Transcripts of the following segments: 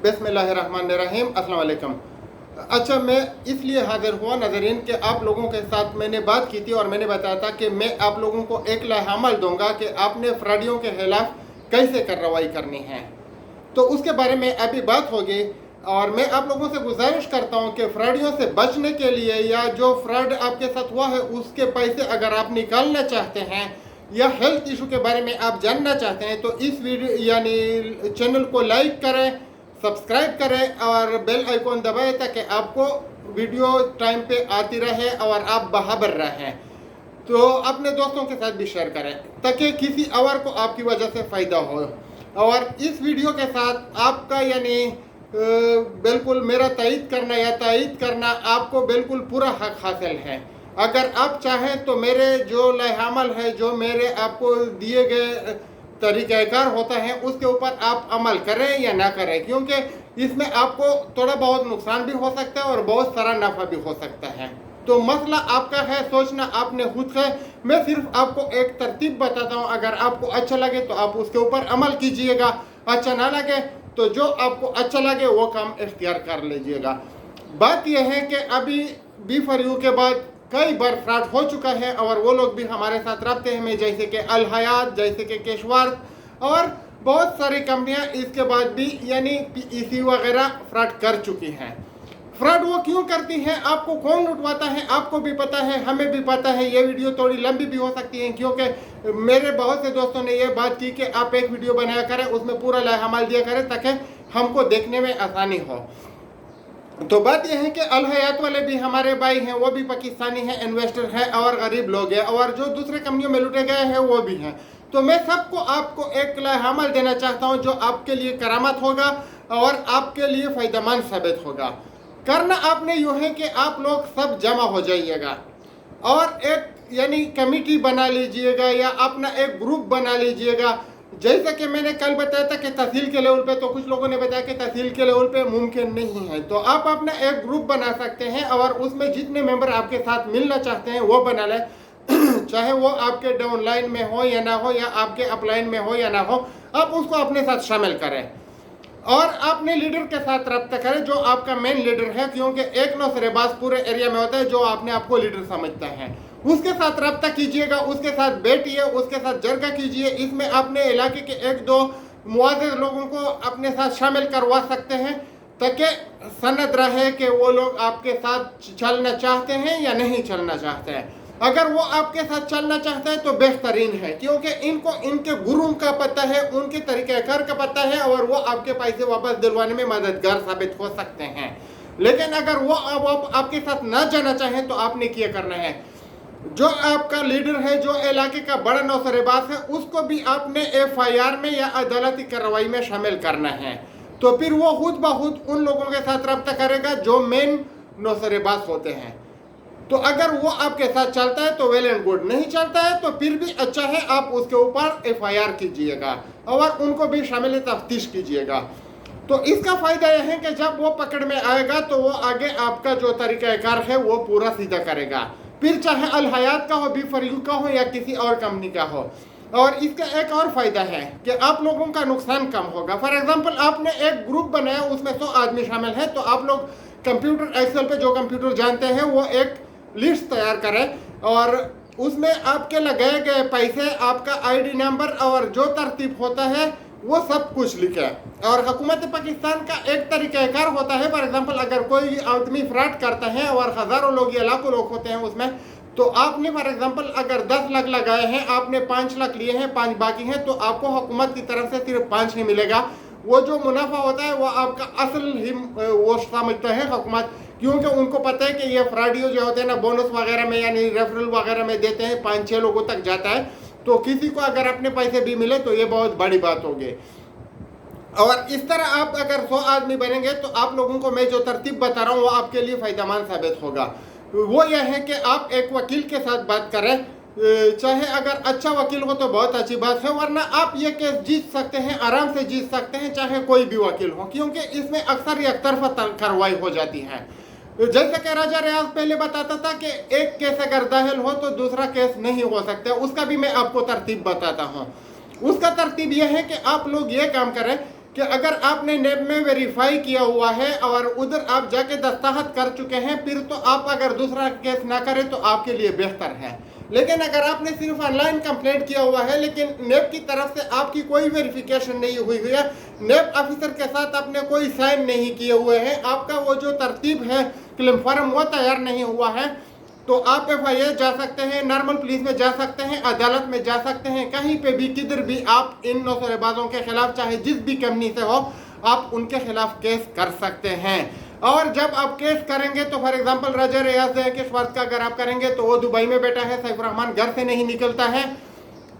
बिस्मिल्लाहिर्रहमानिर्रहीम, अस्सलाम वालेकुम। अच्छा, मैं इसलिए हाजिर हुआ नाज़रीन कि आप लोगों के साथ मैंने बात की थी और मैंने बताया था कि मैं आप लोगों को एक लाहमल दूंगा कि आपने फ्रॉडियों के खिलाफ कैसे कार्रवाई करनी है। तो उसके बारे में अभी बात होगी और मैं आप लोगों से गुजारिश करता हूं कि फ्रॉडियों से बचने के लिए या जो फ्रॉड आपके साथ हुआ है उसके पैसे अगर आप निकालना चाहते हैं या हेल्थ इशू के बारे में आप जानना चाहते हैं तो इस वीडियो यानी चैनल को लाइक करें, सब्सक्राइब करें और बेल आइकॉन दबाएं ताकि आपको वीडियो टाइम पे आती रहे और आप बहाबर रहें। तो अपने दोस्तों के साथ भी शेयर करें ताकि किसी और को आपकी वजह से फ़ायदा हो। और इस वीडियो के साथ आपका यानी बिल्कुल मेरा तायद करना या तायद करना आपको बिल्कुल पूरा हक हासिल है। अगर आप चाहें तो मेरे जो लाहमल है, जो मेरे आपको दिए गए तरीक़ाकार होता है उसके ऊपर आप अमल करें या ना करें, क्योंकि इसमें आपको थोड़ा बहुत नुकसान भी हो सकता है और बहुत सारा नफ़ा भी हो सकता है। तो मसला आपका है, सोचना आपने खुद है। मैं सिर्फ आपको एक तरतीब बताता हूँ, अगर आपको अच्छा लगे तो आप उसके ऊपर अमल कीजिएगा, अच्छा ना लगे तो जो आपको अच्छा लगे वो काम इख्तियार कर लीजिएगा। बात यह है कि अभी B4U के बाद कई बार फ्रॉड हो चुका है और वो लोग भी हमारे साथ रब्ते में, जैसे कि अल हयात, जैसे कि कैशवर्थ और बहुत सारी कंपनियां इसके बाद भी यानी PEC वगैरह फ्रॉड कर चुकी हैं। फ्रॉड वो क्यों करती हैं, आपको कौन लुटवाता है, आपको भी पता है, हमें भी पता है। ये वीडियो थोड़ी लंबी भी हो सकती है क्योंकि मेरे बहुत से दोस्तों ने ये बात की कि आप एक वीडियो बनाया करें, उसमें पूरा लाहमल दिया करें ताकि हमको देखने में आसानी हो। तो बात यह है कि अल हयात वाले भी हमारे भाई हैं, वो भी पाकिस्तानी हैं, इन्वेस्टर हैं और गरीब लोग हैं, और जो दूसरे कंपनियों में लुटे गए हैं वो भी हैं। तो मैं सबको आपको एक लाहमल देना चाहता हूं जो आपके लिए करामत होगा और आपके लिए फ़ायदेमंद साबित होगा। करना आपने यूँ है कि आप लोग सब जमा हो जाइएगा और एक यानी कमेटी बना लीजिएगा या अपना एक ग्रुप बना लीजिएगा। जैसा कि मैंने कल बताया था कि तहसील के लेवल पे, तो कुछ लोगों ने बताया कि तहसील के लेवल पे मुमकिन नहीं है, तो आप अपना एक ग्रुप बना सकते हैं और उसमें जितने मेंबर आपके साथ मिलना चाहते हैं वो बना लें चाहे वो आपके डाउनलाइन में हो या ना हो या आपके अपलाइन में हो या ना हो, आप उसको अपने साथ शामिल करें और अपने लीडर के साथ रब्ता करें जो आपका मेन लीडर है, क्योंकि एक नौसरेबाज पूरे एरिया में होता है जो अपने आप को लीडर समझता है। उसके साथ रब्ता कीजिएगा, उसके साथ बैठिए, उसके साथ जरगा कीजिए। इसमें अपने इलाके के एक दो मुआज़िज़ लोगों को अपने साथ शामिल करवा सकते हैं ताकि सनद रहे कि वो लोग आपके साथ चलना चाहते हैं या नहीं चलना चाहते हैं। अगर वो आपके साथ चलना चाहते हैं तो बेहतरीन है, क्योंकि इनको इनके गुरु का पता है, उनके तरीक़ाकार का पता है और वो आपके पैसे वापस दिलवाने में मददगार साबित हो सकते हैं। लेकिन अगर वो आपके साथ ना जाना चाहें तो आपने क्या करना है, जो आपका लीडर है, जो इलाके का बड़ा नौसरेबाज है, उसको भी आपने FIR में या अदालती कार्रवाई में शामिल करना है। तो फिर वो खुद ब खुद उन लोगों के साथ रब्ता करेगा जो मेन नौसरेबाज होते हैं। तो अगर वो आपके साथ चलता है तो वेल एंड गुड, नहीं चलता है तो फिर भी अच्छा है, आप उसके ऊपर FIR कीजिएगा और उनको भी शामिल तफ्तीश कीजिएगा। तो इसका फ़ायदा यह है कि जब वो पकड़ में आएगा तो वो आगे आपका जो तरीक़ाकार है वो पूरा सीधा करेगा, फिर चाहे अल हयात का हो, B4U का हो या किसी और कंपनी का हो। और इसका एक और फ़ायदा है कि आप लोगों का नुकसान कम होगा। फॉर एग्जांपल आपने एक ग्रुप बनाया, उसमें 100 आदमी शामिल है, तो आप लोग कंप्यूटर एक्सेल पे जो कंप्यूटर जानते हैं वो एक लिस्ट तैयार करें और उसमें आपके लगाए गए पैसे, आपका ID नंबर और जो तरतीब होता है वो सब कुछ लिखे। और हुकूमत पाकिस्तान का एक तरीक़ाकार होता है, फॉर एग्जांपल अगर कोई आदमी फ्रॉड करता है और हज़ारों लोग या लाखों लोग होते हैं उसमें, तो आपने फॉर एग्जांपल अगर 10 लाख लगाए हैं, आपने 5 लाख लिए हैं, 5 बाकी हैं, तो आपको हुकूमत की तरफ से सिर्फ 5 ही मिलेगा। वो जो मुनाफा होता है वो आपका असल ही वो समझते हैं हुकूमत, क्योंकि उनको पता है कि ये फ्रॉडियो जो होते हैं ना बोनस वगैरह में यानी रेफरल वगैरह में देते हैं, 5-6 लोगों तक जाता है, तो किसी को अगर अपने पैसे भी मिले तो ये बहुत बड़ी बात होगी। और इस तरह आप अगर 100 आदमी बनेंगे तो आप लोगों को मैं जो तरतीब बता रहा हूँ वो आपके लिए फ़ायदेमंद साबित होगा। वो यह है कि आप एक वकील के साथ बात करें, चाहे अगर अच्छा वकील हो तो बहुत अच्छी बात है, वरना आप ये केस जीत सकते हैं, आराम से जीत सकते हैं, चाहे कोई भी वकील हो, क्योंकि इसमें अक्सर एक तरफा कार्रवाई हो जाती है। जैसे कि राजा रियाज पहले बताता था कि एक केस अगर दाखिल हो तो दूसरा केस नहीं हो सकता, उसका भी मैं आपको तरतीब बताता हूँ। उसका तरतीब यह है कि आप लोग ये काम करें कि अगर आपने नेब में वेरीफाई किया हुआ है और उधर आप जाके दस्तखत कर चुके हैं, फिर तो आप अगर दूसरा केस ना करें तो आपके लिए बेहतर है। लेकिन अगर आपने सिर्फ ऑनलाइन कंप्लेंट किया हुआ है लेकिन नेब की तरफ से आपकी कोई वेरिफिकेशन नहीं हुई है, नेब ऑफिसर के साथ आपने कोई साइन नहीं किए हुए हैं, आपका वो जो तरतीब है क्लेम फॉर्म वो तैयार नहीं हुआ है, तो आप FIR जा सकते हैं, नॉर्मल पुलिस में जा सकते हैं, अदालत में जा सकते हैं, कहीं पे भी किधर भी आप इन नौसरेबाजों के खिलाफ चाहे जिस भी कंपनी से हो आप उनके खिलाफ केस कर सकते हैं। और जब आप केस करेंगे तो फॉर एग्जांपल राजा रियाज के स्वार्थ का अगर आप करेंगे तो वो दुबई में बैठा है, सैफुर रहमान घर से नहीं निकलता है,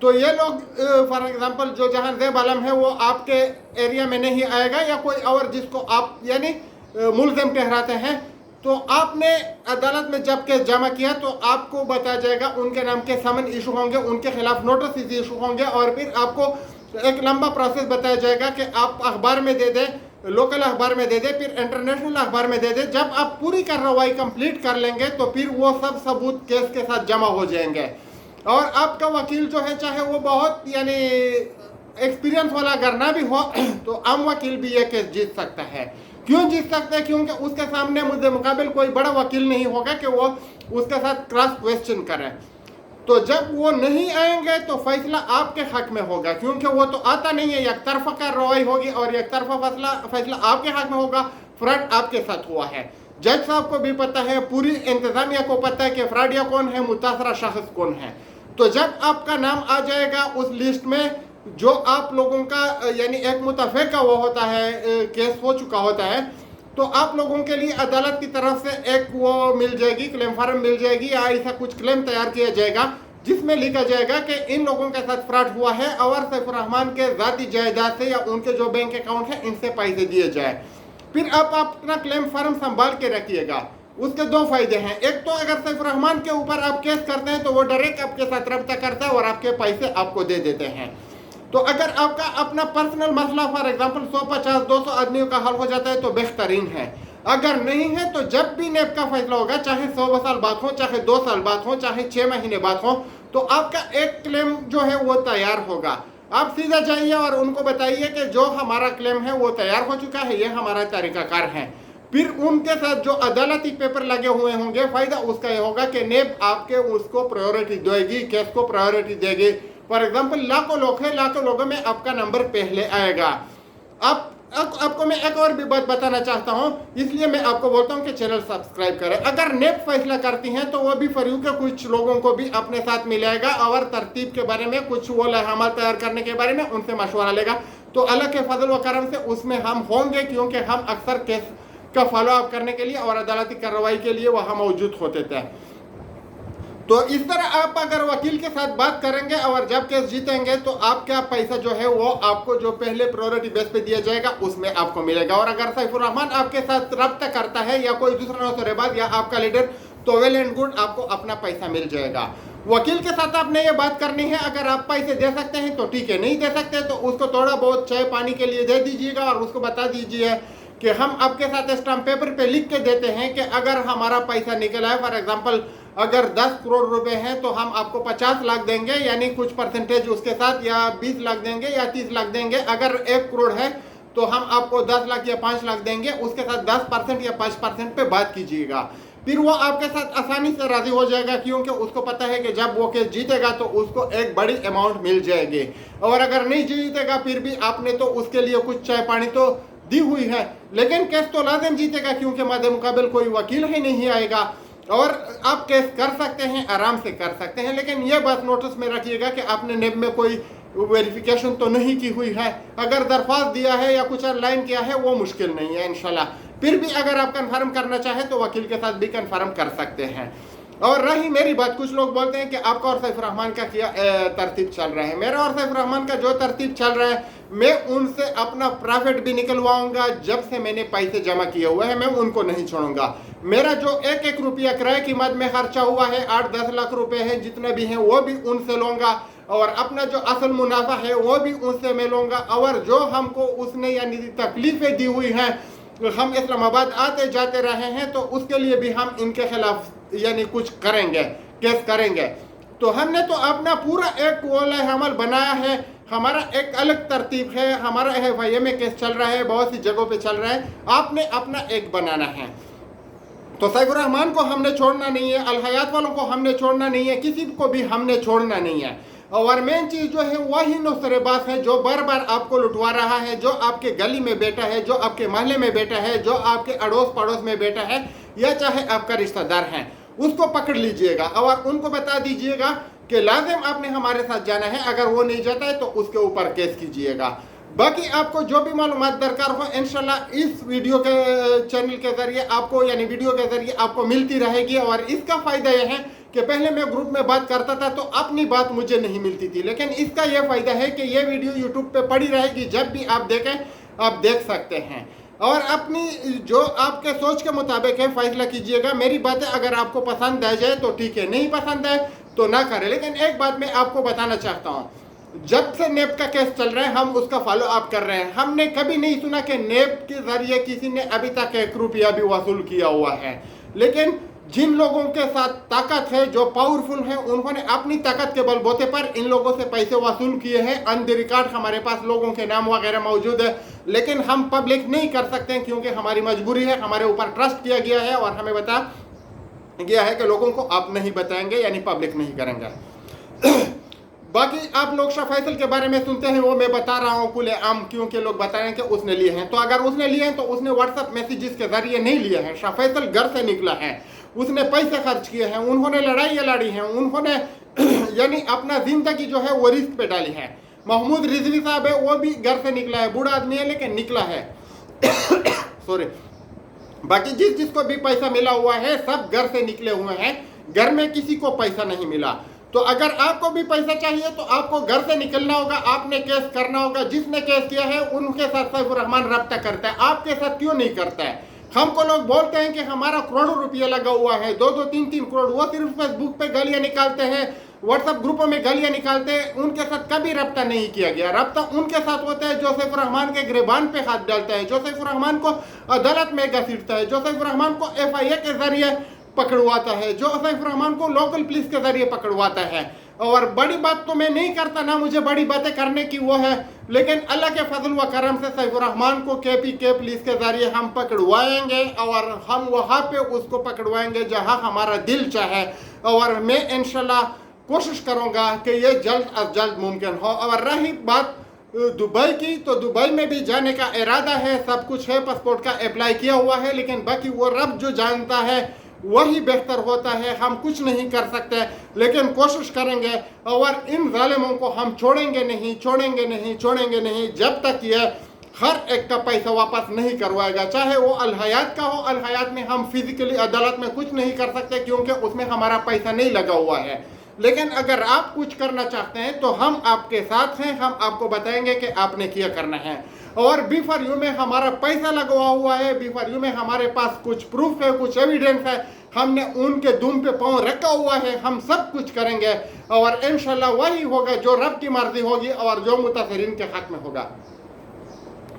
तो ये लोग फॉर एग्जांपल जो जहांजेब आलम है वो आपके एरिया में नहीं आएगा या कोई और जिसको आप यानी मुलजिम ठहराते हैं, तो आपने अदालत में जब केस जमा किया तो आपको बताया जाएगा, उनके नाम के समन इशू होंगे, उनके खिलाफ नोटिस इशू होंगे और फिर आपको एक लंबा प्रोसेस बताया जाएगा कि आप अखबार में दे दें, लोकल अखबार में दे दे, फिर इंटरनेशनल अखबार में दे दे। जब आप पूरी कार्रवाई कंप्लीट कर लेंगे तो फिर वो सब सबूत केस के साथ जमा हो जाएंगे और आपका वकील जो है चाहे वो बहुत यानी एक्सपीरियंस वाला अगर ना भी हो तो आम वकील भी ये केस जीत सकता है। क्यों जीत सकता है? क्योंकि उसके सामने मुझे मुकाबिल कोई बड़ा वकील नहीं होगा कि वो उसके साथ क्रॉस क्वेश्चन करे। तो जब वो नहीं आएंगे तो फैसला आपके हक में होगा, क्योंकि वो तो आता नहीं है, एक तरफा कार्रवाई होगी और एक तरफा फैसला आपके हक में होगा। फ्रॉड आपके साथ हुआ है, जज साहब को भी पता है, पूरी इंतजामिया को पता है कि फ्रॉडिया कौन है, मुतासरा शख्स कौन है। तो जब आपका नाम आ जाएगा उस लिस्ट में जो आप लोगों का यानी एक मुतफ़िक़ का वो होता है, केस हो चुका होता है, तो आप लोगों के लिए अदालत की तरफ से एक वो मिल जाएगी, क्लेम फार्म मिल जाएगी या ऐसा कुछ क्लेम तैयार किया जाएगा जिसमें लिखा जाएगा कि इन लोगों के साथ फ्रॉड हुआ है और सैफुर रहमान के ज़ाती जायदाद से या उनके जो बैंक अकाउंट है इनसे पैसे दिए जाए। फिर आप अपना क्लेम फार्म संभाल के रखिएगा। उसके दो फायदे हैं, एक तो अगर सैफुर रहमान के ऊपर आप केस करते हैं तो वो डायरेक्ट आपके साथ रब्ता करता है और आपके पैसे आपको दे देते हैं। तो अगर आपका अपना पर्सनल मसला फॉर एग्जांपल 150-200 आदमियों का हल हो जाता है तो बेहतरीन है। अगर नहीं है तो जब भी नेब का फैसला होगा, चाहे 100 साल बाद हो, चाहे 2 साल बाद हो, चाहे 6 महीने बाद हो, तो आपका एक क्लेम जो है वो तैयार होगा। आप सीधा जाइए और उनको बताइए कि जो हमारा क्लेम है वो तैयार हो चुका है, ये हमारा तरीकाकार है। फिर उनके साथ जो अदालती पेपर लगे हुए होंगे, फायदा उसका ये होगा कि नेब आपके उसको प्रायोरिटी देगी, केस को प्रायोरिटी देगी। फॉर एग्जाम्पल लाखों लोग हैं, लाखों लोगों में आपका नंबर पहले आएगा। आपको मैं एक और भी बात बताना चाहता हूं, इसलिए मैं आपको बोलता हूं कि चैनल सब्सक्राइब करें। अगर नेब फैसला करती हैं तो वो भी फरीू के कुछ लोगों को भी अपने साथ मिलाएगा और तरतीब के बारे में कुछ वो लहामत तैयार करने के बारे में उनसे मशवरा लेगा। तो अल्लाह के फजल व करम से उसमें हम होंगे, क्योंकि हम अक्सर केस का फॉलो अप करने के लिए और अदालती कार्रवाई के लिए वहाँ मौजूद होते थे। तो इस तरह आप अगर वकील के साथ बात करेंगे और जब केस जीतेंगे तो आपका पैसा जो है वो आपको जो पहले प्रायोरिटी बेस पे दिया जाएगा उसमें आपको मिलेगा। और अगर सैफुर रहमान आपके साथ रब्ता करता है या कोई दूसरा नौसरेबाज या आपका लीडर, तो वेल एंड गुड, आपको अपना पैसा मिल जाएगा। वकील के साथ आपने ये बात करनी है, अगर आप पैसे दे सकते हैं तो ठीक है, नहीं दे सकते तो उसको थोड़ा बहुत चाय पानी के लिए दे दीजिएगा और उसको बता दीजिए कि हम आपके साथ स्टाम्प पेपर पे लिख के देते हैं कि अगर हमारा पैसा निकला है, फॉर एग्जांपल अगर 10 करोड़ रुपए हैं तो हम आपको 50 लाख देंगे, यानी कुछ परसेंटेज उसके साथ, या 20 लाख देंगे या 30 लाख देंगे। अगर 1 करोड़ है तो हम आपको 10 लाख या 5 लाख देंगे, उसके साथ 10% या 5% पे बात कीजिएगा। फिर वो आपके साथ आसानी से राजी हो जाएगा, क्योंकि उसको पता है कि जब वो केस जीतेगा तो उसको एक बड़ी अमाउंट मिल जाएगी। और अगर नहीं जीतेगा फिर भी आपने तो उसके लिए कुछ चाय पानी तो दी हुई है, लेकिन केस तो लाजिम जीतेगा, क्योंकि मदे मुकाबिल कोई वकील ही नहीं आएगा और आप केस कर सकते हैं, आराम से कर सकते हैं। लेकिन यह बात नोटिस में रखिएगा कि आपने नेब में कोई वेरिफिकेशन तो नहीं की हुई है। अगर दरख्वास्त दिया है या कुछ ऑनलाइन किया है वो मुश्किल नहीं है इंशाल्लाह। फिर भी अगर आप कन्फर्म करना चाहें तो वकील के साथ भी कन्फर्म कर सकते हैं। और रही मेरी बात, कुछ लोग बोलते हैं कि आपका और सैफुर रहमान का क्या तरतीब चल रहा है। मेरा और सैफुर रहमान का जो तरतीब चल रहा है, मैं उनसे अपना प्रॉफिट भी निकलवाऊंगा। जब से मैंने पैसे जमा किए हुए हैं मैं उनको नहीं छोड़ूंगा। मेरा जो एक रुपया किराए की मद में खर्चा हुआ है, 8-10 लाख रुपए है, जितने भी हैं वो भी उनसे लूंगा और अपना जो असल मुनाफा है वो भी उनसे मैं लूंगा। और जो हमको उसने यानी तकलीफें दी हुई हैं, हम इस्लामाबाद आते जाते रहे हैं, तो उसके लिए भी हम इनके खिलाफ यानी कुछ करेंगे, केस करेंगे। तो हमने तो अपना पूरा एक वोला अमल बनाया है हमारा एक अलग तरतीब है, हमारा FIA में केस चल रहा है, बहुत सी जगहों पे चल रहा है, आपने अपना एक बनाना है। तो सैफुर रहमान को हमने छोड़ना नहीं है, अल हयात वालों को हमने छोड़ना नहीं है, किसी को भी हमने छोड़ना नहीं है। और मेन चीज़ जो है वही नुसरेबाज है जो बार बार आपको लुटवा रहा है, जो आपके गली में बैठा है, जो आपके मोहल्ले में बैठा है, जो आपके अड़ोस पड़ोस में बैठा है, या चाहे आपका रिश्तेदार है, उसको पकड़ लीजिएगा और उनको बता दीजिएगा कि लाजिम आपने हमारे साथ जाना है। अगर वो नहीं जाता है तो उसके ऊपर केस कीजिएगा। बाकी आपको जो भी मालूमात दरकार हो इंशाल्लाह इस वीडियो के चैनल के ज़रिए आपको, यानी वीडियो के ज़रिए आपको मिलती रहेगी। और इसका फ़ायदा यह है कि पहले मैं ग्रुप में बात करता था तो अपनी बात मुझे नहीं मिलती थी, लेकिन इसका यह फ़ायदा है कि यह वीडियो यूट्यूब पे पड़ी रहेगी, जब भी आप देखें आप देख सकते हैं। और अपनी जो आपके सोच के मुताबिक है फैसला कीजिएगा। मेरी बातें अगर आपको पसंद आ जाए तो ठीक है, नहीं पसंद है तो ना करें। लेकिन एक बात मैं आपको बताना चाहता हूँ, जब से नेब का केस चल रहा है हम उसका फॉलो अप कर रहे हैं। हमने कभी नहीं सुना कि नेब के जरिए किसी ने अभी तक 1 रुपया भी वसूल किया हुआ है। लेकिन जिन लोगों के साथ ताकत है, जो पावरफुल हैं, उन्होंने अपनी ताकत के बलबूते पर इन लोगों से पैसे वसूल किए हैं। ऑन द रिकॉर्ड हमारे पास लोगों के नाम वगैरह मौजूद है, लेकिन हम पब्लिक नहीं कर सकते हैं क्योंकि हमारी मजबूरी है। हमारे ऊपर ट्रस्ट किया गया है और हमें बता गया है कि लोगों को आप नहीं बताएंगे, यानी पब्लिक नहीं करेंगे। बाकी आप लोग शाह फैसल के बारे में सुनते हैं, वो मैं बता रहा हूँ खुले आम, क्योंकि लोग बता रहे हैं कि उसने लिए हैं। तो अगर उसने लिए हैं तो उसने व्हाट्सएप मैसेजेस के जरिए नहीं लिए हैं। शाह फैसल घर से निकला है, उसने पैसे खर्च किए हैं, उन्होंने लड़ाइयाँ लड़ी हैं, उन्होंने यानी अपना जिंदगी जो है वो रिस्क पे डाली है। महमूद रिजवी साहब है, वो भी घर से निकला है, बूढ़ा आदमी है लेकिन निकला है। सॉरी। बाकी जिसको भी पैसा मिला हुआ है सब घर से निकले हुए हैं, घर में किसी को पैसा नहीं मिला। तो अगर आपको भी पैसा चाहिए तो आपको घर से निकलना होगा, आपने केस करना होगा। जिसने केस किया है उनके साथ सैफुर रहमान रब्ता करता है, आपके साथ क्यों नहीं करता है? हमको लोग बोलते हैं कि हमारा करोड़ों रुपया लगा हुआ है, 2-2, 3-3 करोड़। वो सिर्फ फेसबुक पे गालियां निकालते हैं, व्हाट्सएप ग्रुपों में गालियां निकालते हैं, उनके साथ कभी रब्ता नहीं किया गया। रब्ता उनके साथ होता है जो सैफुर रहमान के गिरबान पे हाथ डालता है, जो सैफुर रहमान को अदालत में घसीटता है, जो सैफुर रहमान को FIA के जरिए पकड़वाता है, जो सैफुर रहमान को लोकल पुलिस के जरिए पकड़वाता है। और बड़ी बात तो मैं नहीं करता ना, मुझे बड़ी बातें करने की वो है, लेकिन अल्लाह के फजल व करम से सैफुर रहमान को KPK पुलिस के जरिए हम पकड़वाएंगे और हम वहाँ पे उसको पकड़वाएंगे जहाँ हमारा दिल चाहे। और मैं इंशाल्लाह कोशिश करूँगा कि ये जल्द अज जल्द मुमकिन हो। और रही बात दुबई की, तो दुबई में भी जाने का इरादा है, सब कुछ है, पासपोर्ट का अप्लाई किया हुआ है, लेकिन बाकी वो रब जो जानता है वही बेहतर होता है। हम कुछ नहीं कर सकते, लेकिन कोशिश करेंगे। और इन जालिमों को हम छोड़ेंगे नहीं, छोड़ेंगे नहीं, छोड़ेंगे नहीं, जब तक ये हर एक का पैसा वापस नहीं करवाएगा। चाहे वो अल हयात का हो, अल हयात में हम फिजिकली अदालत में कुछ नहीं कर सकते क्योंकि उसमें हमारा पैसा नहीं लगा हुआ है। लेकिन अगर आप कुछ करना चाहते हैं तो हम आपके साथ हैं, हम आपको बताएंगे कि आपने क्या करना है। और B4U में हमारा पैसा लगा हुआ है, B4U में हमारे पास कुछ प्रूफ है, कुछ एविडेंस है, हमने उनके दुम पे पांव रखा हुआ है। हम सब कुछ करेंगे और इंशाल्लाह वही होगा जो रब की मर्जी होगी और जो मुतासरीन के हक में होगा।